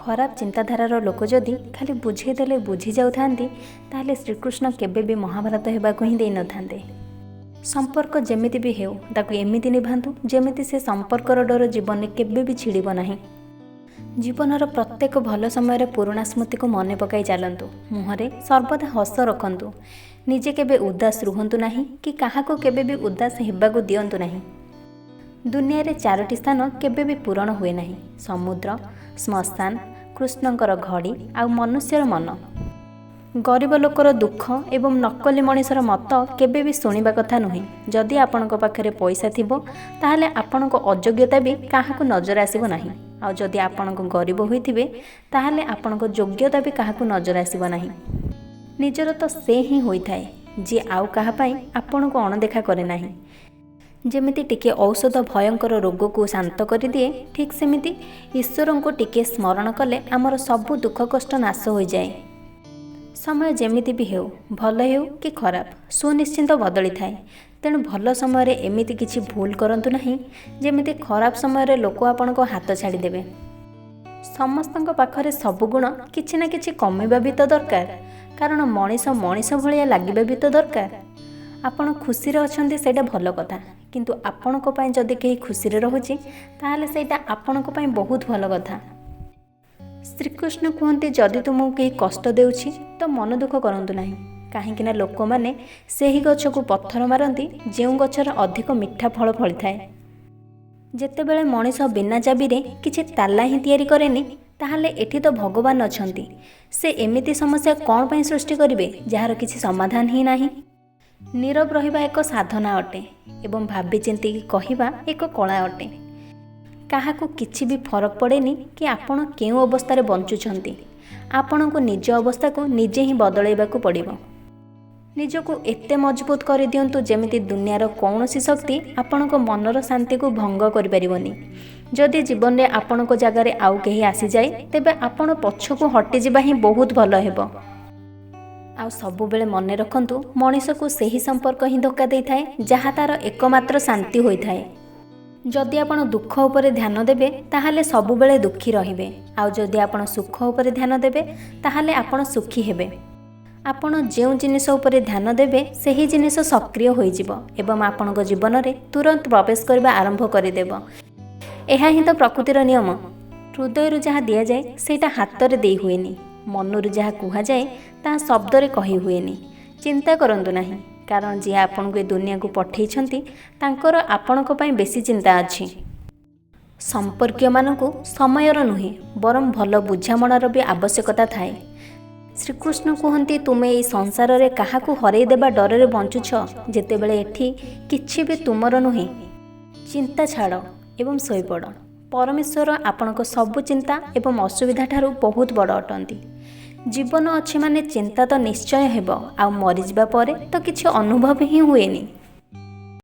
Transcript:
खराब चिंताधारार लोक जदि खाली बुझेदेले बुझी जाउथांती ताहले श्रीकृष्ण केबे भी महाभारत हेबाकु ही देई नथांते। संपर्क जेमिति भी हेउ ताकु एमिति निभांतु जेमिति से संपर्कर डर जीवन में केबे भी छिड़िब नाही। जीवनर प्रत्येक भल समय पुराणा स्मृति को मन पकाई चलतु, मुहरे सर्वदा हस रखंतु, निजे केबे उदास रुहंतु नाही कि काहाको केबे भी उदास हेबाकु दियंतु नाही। दुनिया रे 4टी स्थान केबे भी पूरण हुए नाही, समुद्र, श्मशान, कृष्णंकर घड़ी आउ मनुष्यर मन। गरीब लोकर दुख एवं नकली मनीषर मत केबे भी सुनिबा कथा नुहे। जदि आपणक पाखरे पैसा थिबो ताहले आपणक अयोग्यता भी काहाकु नजर आसीबो नाही, आउ जदि आपणक गरीब होइथिबे ताहले आपणक योग्यता भी काहाकु नजर आसीबो नाही। निजर तो से ही होइथाय जे आउ काहा पई आपणक अणदेखा करे नाही। जेमिति टिके औषध भयंकर रोग को शांत कर दिए, ठीक सेमिति ईश्वर को टिके स्मरण कले आमर सबु दुख कष्ट नाश हो जाए। समय जेमिति भी हेउ, भल हेउ कि खराब, सुनिश्चिंत बदली थाए। तेणु भल समय एमिति किछि भूल करंतु नहीं जेमिति खराब समय लोक आपनको हाथ छाड़ी देबे। समस्तଙ୍କ पाखरे सब गुण किछि ना किछि कमिबा भी तो दरकार, कारण मनीष मनीष भलिया लागिबा भी तो दरकार। आपण खुशी रे अछंती सेटा भल कथा, किंतु आपणको पई जदि केही खुशी रे रहुची ताहाले सेटा आपणको पई बहुत भल कथा। श्रीकृष्ण कहते जदि तुमको केही कष्ट देउछि तो मन दुख करंतु नाही, काहेकि ना लोक माने सेही गछ को पत्थर मारंती जेउ गछर अधिक मिठा फल फଳି थाए। जेतेबेले मनीष बिना चाबी रे किछि ताला ही तयारी करेनी ताहाले एठी तो भगवान अछंती, से एमिति समस्या कोन पई सृष्टि करिवे जहार किछि समाधान ही नाही। नीरव रहिबा एक साधना अटे एवं भाबी चिंती कहिबा एक कला अटे। काहाकू किछि भी फरक पड़ेनी कि आपण केउ अवस्था बंचुछंती, आपण को निज अवस्था को निजे ही बदलैबाकू पड़िबो। निजको एते मजबूत कर दियंतु जेमिति दुनियार कौनसी शक्ति आपण को मनर शांति को भंग करि परिबोनी। जदि जीवन में आपण को जगार आउ केही आसी जाए तेबे आपण पछको हटि जिबा ही बहुत भल हेबो। आउ सबु बेले मने रखंतु मनीष को सही संपर्क ही धोखा देई थाए जहा तार एकमात्र शांति होई थाए। जदि आपण दुख उपरे ध्यान देबे ताहाले सबु बेले दुखी रहिबे, आउ जदि आपण सुख उपरे ध्यान देबे ताहाले आपण सुखी हेबे। आपण जेउ जिनिस उपरे ध्यान देबे सही जिनिस सक्रिय होई जिवो एवं आपणक जीवन रे तुरंत प्रवेश करबा आरंभ करिदेबो। एहा ही तो प्रकृतिर नियम। हृदय जहाँ दिया जाए सेटा हाथ रे देई हुएनी, मनरु जहाँ कुहा जाए ता शब्द रे कही हुएनी। चिंता करंतु नाही, कारण जे आपन को दुनिया को पठेई छंती तांकर आपन को पई बेसी चिंता अछि। संपर्कीय मानकु समयर नुहे बरम भल बुझामणार भी आवश्यकता थाए। श्रीकृष्ण कहते तुमे এই संसार काहाकू हरई देबा डर रे बंचुछ, जेतेबेले एठी किछि भी तुमर नुहे। चिंता छाड़ एवं सोईपड़। परमेश्वर आपणक सबु चिंता एवं असुविधा ठारू बहुत बड़ अटंती। जीवन अच्छी माने चिंता तो निश्चय हेबो, आ मरी जिबा परे तो किछि अनुभव ही हुएनी।